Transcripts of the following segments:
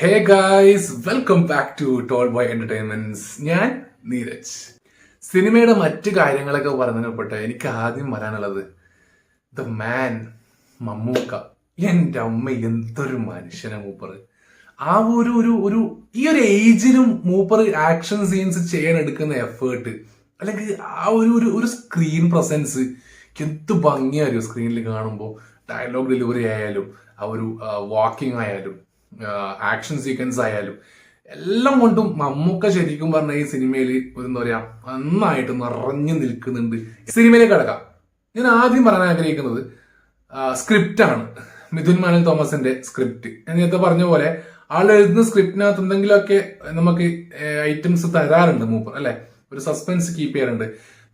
Hey guys, welcome back to Toll Boy Entertainments. ഞാൻ നീരജ്. സിനിമയുടെ മറ്റു കാര്യങ്ങളൊക്കെ പറഞ്ഞപ്പോട്ടെ, എനിക്ക് ആദ്യം പറയാനുള്ളത് ദ മാൻ മമ്മൂക്ക. എന്റെ അമ്മ, എന്തൊരു മനുഷ്യനാ മൂപ്പറ്. ആ ഒരു ഒരു ഒരു ഈ ഒരു ഏജിലും മൂപ്പർ ആക്ഷൻ സീൻസ് ചെയ്യാൻ എടുക്കുന്ന എഫേർട്ട്, അല്ലെങ്കിൽ ആ ഒരു ഒരു ഒരു സ്ക്രീൻ പ്രസൻസ് എന്ത് ഭംഗിയായിരുന്നു സ്ക്രീനിൽ കാണുമ്പോൾ. ഡയലോഗ് ഡെലിവറി ആയാലും ആ ഒരു വാക്കിംഗ് ആയാലും ആക്ഷൻ സീക്വൻസ് ആയാലും എല്ലാം കൊണ്ടും മമ്മൂക്ക ശരിക്കും പറഞ്ഞ ഈ സിനിമയിൽ ഒരു എന്താ പറയാ നന്നായിട്ട് നിറഞ്ഞു നിൽക്കുന്നുണ്ട്. സിനിമയിലേക്ക് കടക്കാം. ഞാൻ ആദ്യം പറയാൻ ആഗ്രഹിക്കുന്നത് സ്ക്രിപ്റ്റാണ്. മിഥുൻ മാനുവൽ തോമസിന്റെ സ്ക്രിപ്റ്റ്. ഞാൻ നേരത്തെ പറഞ്ഞ പോലെ ആൾ എഴുതുന്ന സ്ക്രിപ്റ്റിനകത്ത് എന്തെങ്കിലുമൊക്കെ നമുക്ക് ഐറ്റംസ് തരാറുണ്ട് മൂപ്പർ, അല്ലെ? ഒരു സസ്പെൻസ് കീപ്പ് ചെയ്യാറുണ്ട്.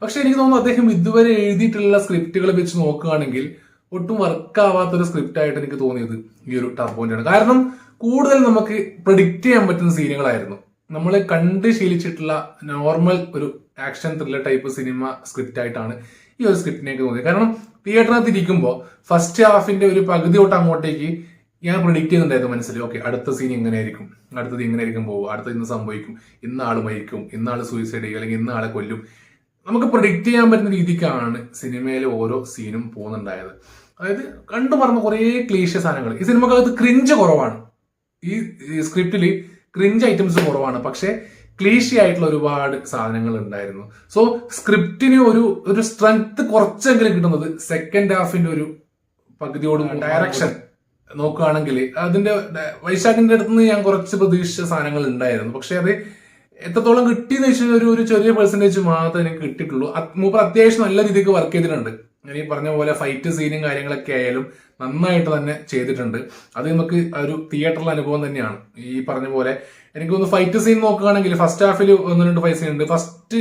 പക്ഷെ എനിക്ക് തോന്നുന്നു അദ്ദേഹം ഇതുവരെ എഴുതിയിട്ടുള്ള സ്ക്രിപ്റ്റുകൾ വെച്ച് നോക്കുകയാണെങ്കിൽ ഒട്ടും വർക്കാവാത്തൊരു സ്ക്രിപ്റ്റ് ആയിട്ട് എനിക്ക് തോന്നിയത് ഈ ഒരു ടർബോന്റാണ്. കാരണം കൂടുതൽ നമുക്ക് പ്രഡിക്റ്റ് ചെയ്യാൻ പറ്റുന്ന സീനുകളായിരുന്നു. നമ്മൾ കണ്ട് ശീലിച്ചിട്ടുള്ള നോർമൽ ഒരു action thriller type cinema script ആയിട്ടാണ് ഈ ഒരു സ്ക്രിപ്റ്റിനേക്ക് തോന്നിയത്. കാരണം തിയേറ്ററിനകത്ത് ഇരിക്കുമ്പോൾ ഫസ്റ്റ് ഹാഫിന്റെ ഒരു പകുതി തൊട്ട് അങ്ങോട്ടേക്ക് ഞാൻ പ്രഡിക്റ്റ് ചെയ്യുന്നുണ്ടായിരുന്നു മനസ്സിൽ. ഓക്കെ, അടുത്ത സീൻ എങ്ങനെയായിരിക്കും, അടുത്തത് എങ്ങനെയായിരിക്കും പോവുക, അടുത്തത് ഇന്ന് സംഭവിക്കും, ഇന്ന ആള് മരിക്കും, ഇന്ന ആള് സൂയിസൈഡ് ചെയ്യും, അല്ലെങ്കിൽ ഇന്ന ആളെ കൊല്ലും. നമുക്ക് പ്രഡിക്റ്റ് ചെയ്യാൻ പറ്റുന്ന രീതിക്കാണ് സിനിമയിലെ ഓരോ സീനും പോകുന്നുണ്ടായത്. അതായത് കണ്ടു പറഞ്ഞ കുറെ ക്ലീശ സാധനങ്ങൾ. ഈ സിനിമക്കകത്ത് ക്രിഞ്ച് കുറവാണ്, ഈ സ്ക്രിപ്റ്റിൽ ക്രിഞ്ച് ഐറ്റംസ് കുറവാണ്, പക്ഷെ ക്ലീശി ആയിട്ടുള്ള ഒരുപാട് സാധനങ്ങൾ ഉണ്ടായിരുന്നു. സോ സ്ക്രിപ്റ്റിന് ഒരു ഒരു സ്ട്രെങ്ത് കുറച്ചെങ്കിലും കിട്ടുന്നത് സെക്കൻഡ് ഹാഫിന്റെ ഒരു പകുതിയോടും. ഡയറക്ഷൻ നോക്കുകയാണെങ്കിൽ അതിന്റെ വൈശാഖിന്റെ അടുത്ത് നിന്ന് ഞാൻ കുറച്ച് പ്രതീക്ഷിച്ച സാധനങ്ങൾ ഉണ്ടായിരുന്നു. പക്ഷെ അത് എത്രത്തോളം കിട്ടിയെന്ന് വെച്ചാൽ ഒരു ചെറിയ പെർസെന്റേജ് മാത്രമേ എനിക്ക് കിട്ടിയിട്ടുള്ളൂ. മൂപ്പർ അത്യാവശ്യം നല്ല രീതിക്ക് വർക്ക് ചെയ്തിട്ടുണ്ട്. ഞാൻ ഈ പറഞ്ഞ പോലെ ഫൈറ്റ് സീനും കാര്യങ്ങളൊക്കെ ആയാലും നന്നായിട്ട് തന്നെ ചെയ്തിട്ടുണ്ട്. അത് നമുക്ക് ഒരു തിയേറ്ററിലെ അനുഭവം തന്നെയാണ്. ഈ പറഞ്ഞ പോലെ എനിക്കൊന്ന് ഫൈറ്റ് സീൻ നോക്കുകയാണെങ്കിൽ ഫസ്റ്റ് ഹാഫിൽ 1-2 ഫൈറ്റ് സീൻ ഉണ്ട്. ഫസ്റ്റ്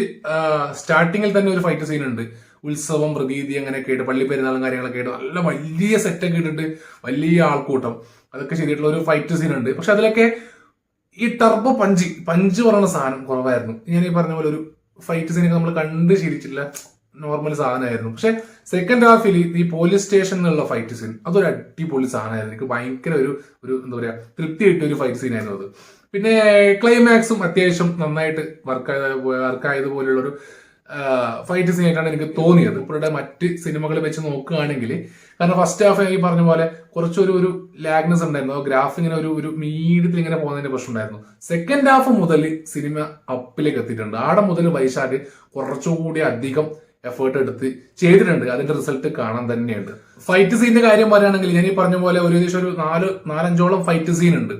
സ്റ്റാർട്ടിങ്ങിൽ തന്നെ ഒരു ഫൈറ്റ് സീൻ ഉണ്ട്. ഉത്സവം, പ്രതീതി അങ്ങനെയൊക്കെ ആയിട്ട്, പള്ളി പെരുന്നാളും കാര്യങ്ങളൊക്കെ ആയിട്ട് നല്ല വലിയ സെറ്റൊക്കെ ഇട്ടിട്ട് വലിയ ആൾക്കൂട്ടം അതൊക്കെ ചെയ്തിട്ടുള്ള ഒരു ഫൈറ്റ് സീൻ ഉണ്ട്. പക്ഷെ അതിലൊക്കെ ഈ ടർബോ പഞ്ച് പറയുന്ന സാധനം കുറവായിരുന്നു. ഞാൻ ഈ പറഞ്ഞ പോലെ ഒരു ഫൈറ്റ് സീനൊക്കെ നമ്മൾ കണ്ട് ശീലിച്ചില്ല, നോർമൽ സാധനമായിരുന്നു. പക്ഷെ സെക്കൻഡ് ഹാഫിൽ ഈ പോലീസ് സ്റ്റേഷനിലുള്ള ഫൈറ്റ് സീൻ അതൊരു അടിപൊളി സാധനമായിരുന്നു. എനിക്ക് ഭയങ്കര ഒരു ഒരു എന്താ പറയാ തൃപ്തി കിട്ടിയ ഒരു ഫൈറ്റ് സീൻ ആയിരുന്നു അത്. പിന്നെ ക്ലൈമാക്സും അത്യാവശ്യം നന്നായിട്ട് വർക്കായതുപോലുള്ള ഒരു ഫൈറ്റ് സീൻ ആയിട്ടാണ് എനിക്ക് തോന്നിയത്. ഇപ്പോഴുടെ മറ്റ് സിനിമകൾ വെച്ച് നോക്കുകയാണെങ്കിൽ, കാരണം ഫസ്റ്റ് ഹാഫ് ഈ പറഞ്ഞ പോലെ കുറച്ചൊരു ഒരു ലാഗ്നെസ് ഉണ്ടായിരുന്നു. ഗ്രാഫ് ഇങ്ങനെ ഒരു മീഡിയത്തിൽ ഇങ്ങനെ പോകുന്നതിന്റെ പ്രശ്നം ഉണ്ടായിരുന്നു. സെക്കൻഡ് ഹാഫ് മുതൽ സിനിമ അപ്പിലേക്ക് എത്തിയിട്ടുണ്ട്. ആടെ മുതൽ വൈശാഖ് കുറച്ചുകൂടി അധികം എഫേർട്ട് എടുത്ത് ചെയ്തിട്ടുണ്ട്. അതിന്റെ റിസൾട്ട് കാണാൻ തന്നെയുണ്ട്. ഫൈറ്റ് സീനിന്റെ കാര്യം പറയുകയാണെങ്കിൽ ഞാൻ ഈ പറഞ്ഞ പോലെ ഏകദേശം ഒരു 4-5ഓളം ഫൈറ്റ് സീൻ ഉണ്ട്.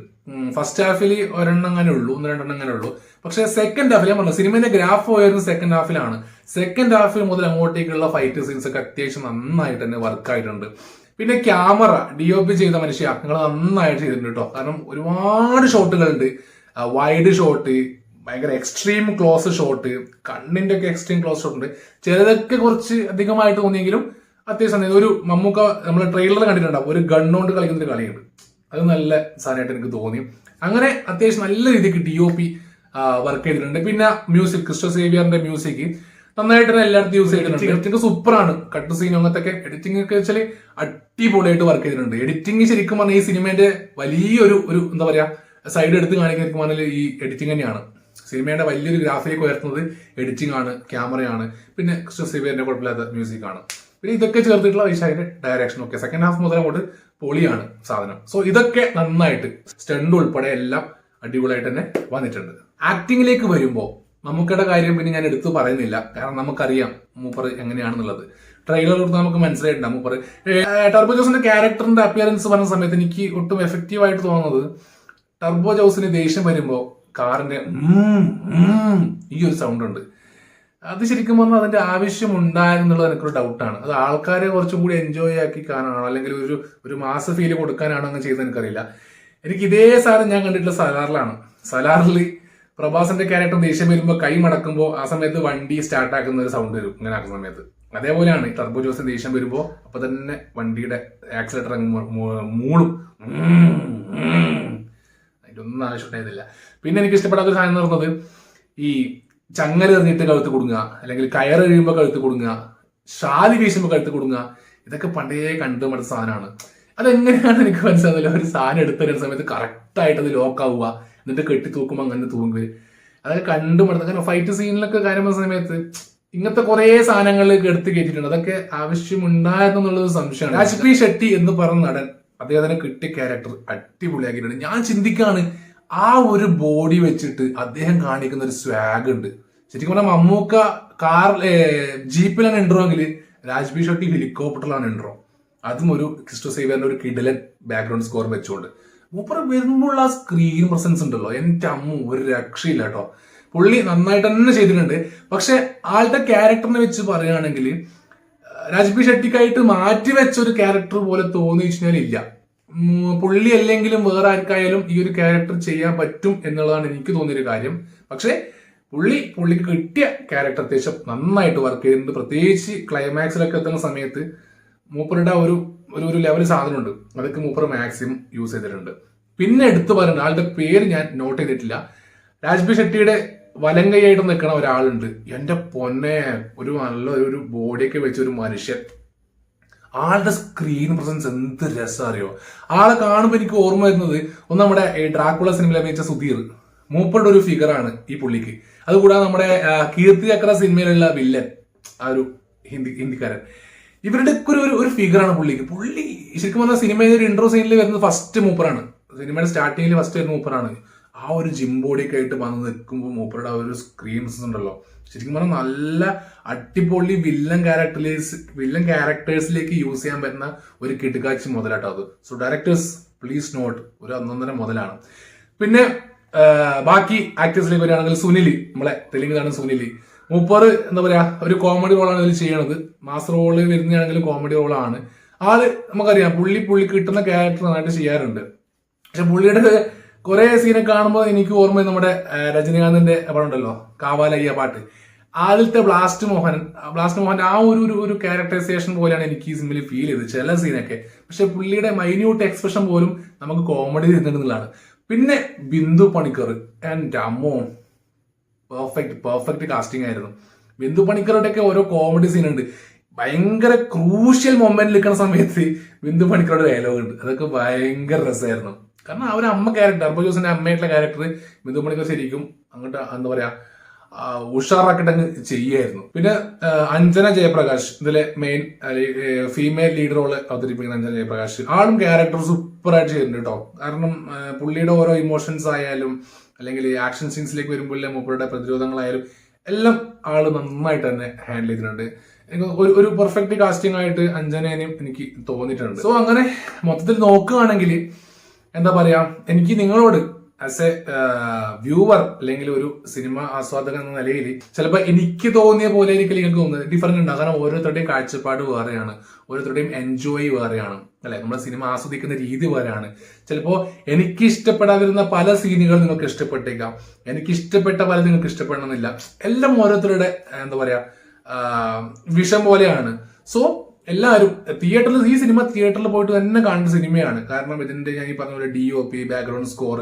ഫസ്റ്റ് ഹാഫിൽ 1 അങ്ങനെ ഉള്ളൂ, 1-2 അങ്ങനെ ഉള്ളൂ. പക്ഷെ സെക്കൻഡ് ഹാഫിൽ ഞാൻ പറഞ്ഞു സിനിമയുടെ ഗ്രാഫ് പോയിരുന്നത് സെക്കൻഡ് ഹാഫിലാണ്. സെക്കൻഡ് ഹാഫിൽ മുതൽ അങ്ങോട്ടേക്കുള്ള ഫൈറ്റ് സീൻസ് ഒക്കെ അത്യാവശ്യം നന്നായിട്ട് തന്നെ വർക്കായിട്ടുണ്ട്. പിന്നെ ക്യാമറ DOP ചെയ്ത മനുഷ്യ നിങ്ങൾ നന്നായിട്ട് ചെയ്തിട്ടുണ്ട് കേട്ടോ. കാരണം ഒരുപാട് ഷോട്ടുകളുണ്ട്. വൈഡ് ഷോട്ട്, ഭയങ്കര എക്സ്ട്രീം ക്ലോസ് ഷോട്ട്, കണ്ണിന്റെ ഒക്കെ എക്സ്ട്രീം ക്ലോസ് ഷോട്ട് ഉണ്ട്. ചിലതൊക്കെ കുറച്ച് അധികമായിട്ട് തോന്നിയെങ്കിലും അത്യാവശ്യം ഒരു മമ്മൂക്ക നമ്മൾ ട്രെയിലർ കണ്ടിട്ടുണ്ടാവും, ഒരു ഗണ്ണോണ്ട് കളിക്കുന്ന ഒരു കളിയുണ്ട്. അത് നല്ല സാധനമായിട്ട് എനിക്ക് തോന്നി. അങ്ങനെ അത്യാവശ്യം നല്ല രീതിക്ക് DOP വർക്ക് ചെയ്തിട്ടുണ്ട്. പിന്നെ മ്യൂസിക്, ക്രിസ്റ്റോ സേവിയറിന്റെ മ്യൂസിക് നന്നായിട്ട് തന്നെ എല്ലായിടത്തും യൂസ് ചെയ്തിട്ടുണ്ട്. എഡിറ്റിംഗ് സൂപ്പറാണ്. കട്ട് സീൻ അങ്ങനത്തെ എഡിറ്റിംഗ് ഒക്കെ വെച്ചാൽ അടിപൊളിയായിട്ട് വർക്ക് ചെയ്തിട്ടുണ്ട്. എഡിറ്റിംഗ് ശരിക്കും പറഞ്ഞാൽ ഈ സിനിമയുടെ വലിയൊരു ഒരു എന്താ പറയാ സൈഡ് എടുത്ത് കാണിക്കുന്ന ഈ എഡിറ്റിംഗ് തന്നെയാണ്. സിനിമയുടെ വലിയൊരു ഗ്രാഫിലേക്ക് ഉയർത്തുന്നത് എഡിറ്റിംഗ് ആണ്, ക്യാമറയാണ്, പിന്നെ ക്രിസ്റ്റോ സേവിയറിന്റെ കുഴപ്പമില്ലാത്ത മ്യൂസിക് ആണ്. പിന്നെ ഇതൊക്കെ ചേർത്തിട്ടുള്ള വൈശാഖിന്റെ ഡയറക്ഷൻ ഒക്കെ സെക്കൻഡ് ഹാഫ് മുതൽ അങ്ങോട്ട് പൊളിയാണ് സാധനം. സോ ഇതൊക്കെ നന്നായിട്ട് സ്റ്റണ്ട് ഉൾപ്പെടെ എല്ലാം അടിപൊളിയായിട്ട് തന്നെ വന്നിട്ടുണ്ട്. ആക്ടിങ്ങിലേക്ക് വരുമ്പോൾ മമ്മൂക്കയുടെ കാര്യം പിന്നെ ഞാൻ എടുത്തു പറയുന്നില്ല, കാരണം നമുക്കറിയാം മൂപ്പർ എങ്ങനെയാണെന്നുള്ളത്. ട്രെയിലർ കൊടുത്ത് നമുക്ക് മനസ്സിലായിട്ടുണ്ട് മൂപ്പർ. ടർബോ ജോസിന്റെ ക്യാരക്ടറിന്റെ അപ്പിയറൻസ് പറഞ്ഞ സമയത്ത് എനിക്ക് ഒട്ടും എഫക്റ്റീവ് ആയിട്ട് തോന്നുന്നത് ടർബോ ജോസിന് ദേഷ്യം വരുമ്പോൾ കാറിന്റെ ഈ ഒരു സൗണ്ട് ഉണ്ട്. അത് ശരിക്കും പറഞ്ഞാൽ അതിന്റെ ആവശ്യം ഉണ്ടായിരുന്നുള്ളത് എനിക്കൊരു ഡൗട്ടാണ്. അത് ആൾക്കാരെ കുറച്ചും കൂടി എൻജോയ് ആക്കി കാണാനോ അല്ലെങ്കിൽ ഒരു മാസ ഫീല് കൊടുക്കാനാണോ അങ്ങനെ ചെയ്തത് എനിക്കറിയില്ല. എനിക്ക് ഇതേ സാധനം ഞാൻ കണ്ടിട്ടുള്ള സലാറിലാണ്. സലാറിൽ പ്രഭാസിന്റെ ക്യാരക്ടർ ദേഷ്യം വരുമ്പോൾ കൈ മടക്കുമ്പോൾ ആ സമയത്ത് വണ്ടി സ്റ്റാർട്ട് ആക്കുന്ന ഒരു സൗണ്ട് വരും, ഇങ്ങനെ ആക്കുന്ന സമയത്ത്. അതേപോലെയാണ് ടർബോ ജോസിന് ദേഷ്യം വരുമ്പോൾ അപ്പൊ തന്നെ വണ്ടിയുടെ ആക്സിലേറ്റർ മൂളും. അതിന്റെ ഒന്നും ആവശ്യമുണ്ടായിരുന്നില്ല. പിന്നെ എനിക്ക് ഇഷ്ടപ്പെടാത്തൊരു സാധനം എന്ന് പറയുന്നത് ഈ ചങ്ങല എറിഞ്ഞിട്ട് കഴുത്ത് കൊടുങ്ങുക, അല്ലെങ്കിൽ കയറ് കഴിയുമ്പോൾ കഴുത്ത് കൊടുങ്ങുക, ഷാലി വീശുമ്പോൾ കഴുത്ത് കൊടുങ്ങുക. ഇതൊക്കെ പണ്ടേ കണ്ടു മടുത്ത സാധനമാണ്. അതെങ്ങനെയാണ് എനിക്ക് മനസ്സിലാകുന്നില്ല. ഒരു സാധനം എടുത്തുതരുന്ന സമയത്ത് കറക്റ്റായിട്ട് അത് ലോക്ക് ആവുക, എന്നിട്ട് കെട്ടി തൂക്കുമ്പോൾ അങ്ങനെ തൂങ്ങുക. അതൊക്കെ കണ്ടുമടുത്ത് അങ്ങനെ ഫൈറ്റ് സീനിലൊക്കെ കാര്യം പറഞ്ഞ സമയത്ത് ഇങ്ങനത്തെ കുറെ സാധനങ്ങളിലേക്ക് എടുത്ത് കയറ്റിയിട്ടുണ്ട്. അതൊക്കെ ആവശ്യമുണ്ടായിരുന്നുള്ളത് സംശയമാണ്. രാജ്ബി ഷെട്ടി എന്ന് പറഞ്ഞ നടൻ അദ്ദേഹത്തിന് കിട്ടിയ ക്യാരക്ടർ അടിപൊളിയാക്കിയിട്ടുണ്ട്. ഞാൻ ചിന്തിക്കാണ് ആ ഒരു ബോഡി വെച്ചിട്ട് അദ്ദേഹം കാണിക്കുന്ന ഒരു സ്വാഗ് ഉണ്ട്. ശരിക്കും പറഞ്ഞാൽ മമ്മൂക്ക ജീപ്പിലാണ് ഇൻട്രോ എങ്കിൽ രാജ്ബി ഷെട്ടി ഹെലികോപ്റ്ററിലാണ് ഇൻട്രോ. അതും ഒരു ക്രിസ്റ്റോ സേവിയറിന്റെ ഒരു കിഡിലൻ ബാക്ക്ഗ്രൗണ്ട് സ്കോർ വെച്ചുകൊണ്ട് മൂപ്പർ വരുമ്പോൾ ആ സ്ക്രീൻ പ്രസൻസ് ഉണ്ടല്ലോ, എന്റെ അമ്മ ഒരു രക്ഷയില്ല കേട്ടോ. പുള്ളി നന്നായിട്ട് തന്നെ ചെയ്തിട്ടുണ്ട്. പക്ഷെ ആളുടെ ക്യാരക്ടറിനെ വെച്ച് പറയുകയാണെങ്കിൽ രാജ്ബി ഷെട്ടിക്കായിട്ട് മാറ്റി വെച്ച ഒരു ക്യാരക്ടർ പോലെ തോന്നി വെച്ചാൽ ഇല്ല. പുള്ളി അല്ലെങ്കിലും വേറെ ആർക്കായാലും ഈ ഒരു ക്യാരക്ടർ ചെയ്യാൻ പറ്റും എന്നുള്ളതാണ് എനിക്ക് തോന്നിയൊരു കാര്യം. പക്ഷെ പുള്ളിക്ക് കിട്ടിയ ക്യാരക്ടർ അത്യാവശ്യം നന്നായിട്ട് വർക്ക് ചെയ്യുന്നുണ്ട്. പ്രത്യേകിച്ച് ക്ലൈമാക്സിലൊക്കെ എത്തുന്ന സമയത്ത് മൂപ്പറുടെ ഒരു ലെവൽ സാധനമുണ്ട്, അതൊക്കെ മൂപ്പർ മാക്സിമം യൂസ് ചെയ്തിട്ടുണ്ട്. പിന്നെ എടുത്തു പറയുന്നത് ആളുടെ പേര് ഞാൻ നോട്ട് ചെയ്തിട്ടില്ല. രാജ്ബി ഷെട്ടിയുടെ വലങ്കയായിട്ട് നിൽക്കുന്ന ഒരാളുണ്ട്. എന്റെ പൊന്നെ, ഒരു നല്ല ഒരു ബോഡിയൊക്കെ വെച്ച ഒരു മനുഷ്യൻ. ആളുടെ സ്ക്രീൻ പ്രസൻസ് എന്ത് രസം അറിയോ. ആളെ കാണുമ്പോൾ എനിക്ക് ഓർമ്മ വരുന്നത് ഒന്ന് നമ്മുടെ ഡ്രാക്കുള സിനിമയിൽ അഭിനയിച്ച സുധീർ, മൂപ്പറുടെ ഒരു ഫിഗറാണ് ഈ പുള്ളിക്ക്. അതുകൂടാതെ നമ്മുടെ കീർത്തി ചക്ര സിനിമയിലുള്ള വില്ലൻ, ആ ഒരു ഹിന്ദിക്കാരൻ, ഇവരുടെ ഒരു ഫിഗറാണ് പുള്ളിക്ക്. പുള്ളി ശരിക്കും പറഞ്ഞാൽ സിനിമയിൽ ഒരു ഇൻട്രോ സീനിൽ വരുന്നത് ഫസ്റ്റ് മൂപ്പറാണ്. സിനിമയുടെ സ്റ്റാർട്ടിങ്ങിൽ ഫസ്റ്റ് വരുന്ന മൂപ്പറാണ്. ആ ഒരു ജിം ബോഡിയൊക്കെ ആയിട്ട് വന്ന് നിൽക്കുമ്പോൾ മൂപ്പറുടെ ആ ഒരു സ്ക്രീൻസ് ഉണ്ടല്ലോ, ശരിക്കും പറഞ്ഞാൽ നല്ല അടിപൊളി വില്ലൻ ക്യാരക്ടേഴ്സിലേക്ക് യൂസ് ചെയ്യാൻ പറ്റുന്ന ഒരു കിടുകാച്ചി മുതലാട്ടോ അത്. സോ ഡയറക്ടേഴ്സ് പ്ലീസ് നോട്ട്, ഒരു ഒന്നൊന്നര മുതലാണ്. പിന്നെ ബാക്കി ആക്ടേഴ്സിലേക്ക് വരികയാണെങ്കിൽ സുനിൽ, നമ്മളെ തെലുങ്ക് നടൻ സുനിൽ, മൂപ്പർ എന്താ പറയാ ഒരു കോമഡി റോളാണ് ഇതിൽ ചെയ്യണത്. മാസ് റോള് വരുന്നതാണെങ്കിലും കോമഡി റോളാണ്. ആള് നമുക്കറിയാം പുള്ളി കിട്ടുന്ന ക്യാരക്ടർ നന്നായിട്ട് ചെയ്യാറുണ്ട്. പക്ഷെ പുള്ളിയുടെ കുറെ സീനൊക്കെ കാണുമ്പോൾ എനിക്ക് ഓർമ്മ നമ്മുടെ രജനീകാന്തിന്റെ പടം ഉണ്ടല്ലോ കാവാലയ്യ പാട്ട്, ആദ്യത്തെ ബ്ലാസ്റ്റ് മോഹൻ ആ ഒരു ക്യാരക്ടറൈസേഷൻ പോലെയാണ് എനിക്ക് ഈ സിനിമയിൽ ഫീൽ ചെയ്തത് ചില സീനൊക്കെ. പക്ഷെ പുള്ളിയുടെ മൈന്യൂട്ട് എക്സ്പ്രഷൻ പോലും നമുക്ക് കോമഡി തരുന്നുള്ളതാണ്. പിന്നെ ബിന്ദു പണിക്കർ, എന്റെ അമ്മോ, പെർഫെക്റ്റ് കാസ്റ്റിംഗ് ആയിരുന്നു. ബിന്ദു പണിക്കറുടെ ഒക്കെ ഓരോ കോമഡി സീൻ ഉണ്ട്, ഭയങ്കര ക്രൂഷ്യൽ മൊമെന്റ് നിൽക്കുന്ന സമയത്ത് ബിന്ദു പണിക്കറുടെ ഡയലോഗ് ഉണ്ട്, അതൊക്കെ ഭയങ്കര രസമായിരുന്നു. കാരണം ആ ഒരു അമ്മ ക്യാരക്ടർ, അർബോ ജോസിന്റെ അമ്മയായിട്ടുള്ള ക്യാരക്ടർ ബിന്ദു പണിക്കർ ശരിക്കും അങ്ങോട്ട് എന്താ പറയാ ഉഷാറാക്കിട്ട് അങ്ങ് ചെയ്യായിരുന്നു. പിന്നെ അഞ്ജന ജയപ്രകാശ്, ഇതിലെ മെയിൻ ഫീമെയിൽ ലീഡ് റോള് അവതരിപ്പിക്കുന്ന അഞ്ജന ജയപ്രകാശ്, ആളും ക്യാരക്ടർ സൂപ്പറായിട്ട് ചെയ്തിട്ടുണ്ട് കേട്ടോ. കാരണം പുള്ളിയുടെ ഓരോ ഇമോഷൻസ് ആയാലും അല്ലെങ്കിൽ ആക്ഷൻ സീൻസിലേക്ക് വരുമ്പോൾ മൂപ്പരുടെ പ്രതിരോധങ്ങളായാലും എല്ലാം ആള് നന്നായിട്ട് തന്നെ ഹാൻഡിൽ ചെയ്തിട്ടുണ്ട്. എനിക്ക് ഒരു പെർഫെക്റ്റ് കാസ്റ്റിംഗ് ആയിട്ട് അഞ്ജനേനെയും എനിക്ക് തോന്നിയിട്ടുണ്ട്. സോ അങ്ങനെ മൊത്തത്തിൽ നോക്കുകയാണെങ്കിൽ എന്താ പറയാ, എനിക്ക് നിങ്ങളോട് ആസ് എ വ്യൂവർ അല്ലെങ്കിൽ ഒരു സിനിമ ആസ്വാദകൻ എന്ന നിലയിൽ ചിലപ്പോൾ എനിക്ക് തോന്നിയ പോലെ എനിക്ക് തോന്നുന്നത് ഡിഫറൻറ്റ് ഉണ്ടാകും. കാരണം ഓരോരുത്തരുടെയും കാഴ്ചപ്പാട് വേറെയാണ്, ഓരോരുത്തരുടെയും എൻജോയ് വേറെയാണ്, അല്ലെ, നമ്മുടെ സിനിമ ആസ്വദിക്കുന്ന രീതി വേറെയാണ്. ചിലപ്പോൾ എനിക്ക് ഇഷ്ടപ്പെടാതിരുന്ന പല സീനുകൾ നിങ്ങൾക്ക് ഇഷ്ടപ്പെട്ടേക്കാം, എനിക്ക് ഇഷ്ടപ്പെട്ട പല നിങ്ങൾക്ക് ഇഷ്ടപ്പെടണമെന്നില്ല. എല്ലാം ഓരോരുത്തരുടെ എന്താ പറയാ വിഷം പോലെയാണ്. സോ എല്ലാവരും ഈ സിനിമ തിയേറ്ററിൽ പോയിട്ട് തന്നെ കാണുന്ന സിനിമയാണ്. കാരണം ഇതിന്റെ ഞാൻ ഈ പറഞ്ഞ പോലെ DOP, ബാക്ക്ഗ്രൗണ്ട് സ്കോർ,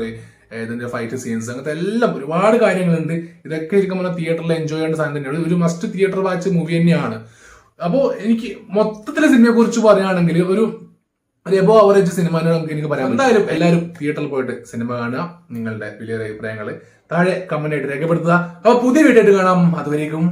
ഇതിന്റെ ഫൈറ്റ് സീൻസ്, അങ്ങനത്തെ എല്ലാം ഒരുപാട് കാര്യങ്ങളുണ്ട്. ഇതൊക്കെ ശരിക്കും പറഞ്ഞാൽ തിയേറ്ററിൽ എൻജോയ് ചെയ്യേണ്ട സാധനം തന്നെയാണ്, ഒരു മസ്റ്റ് തിയേറ്റർ വാച്ച് മൂവി തന്നെയാണ്. അപ്പോൾ എനിക്ക് മൊത്തത്തിലെ സിനിമയെ കുറിച്ച് പറയുകയാണെങ്കിൽ ഒരു എബോ അവറേജ് സിനിമ എനിക്ക് പറയാം. എന്തായാലും എല്ലാവരും തിയേറ്ററിൽ പോയിട്ട് സിനിമ കാണുക, നിങ്ങളുടെ വലിയ അഭിപ്രായങ്ങൾ താഴെ കമന്റ് ആയിട്ട് രേഖപ്പെടുത്തുക. അപ്പൊ പുതിയ വീഡിയോ ആയിട്ട് കാണാം, അതുവരേക്കും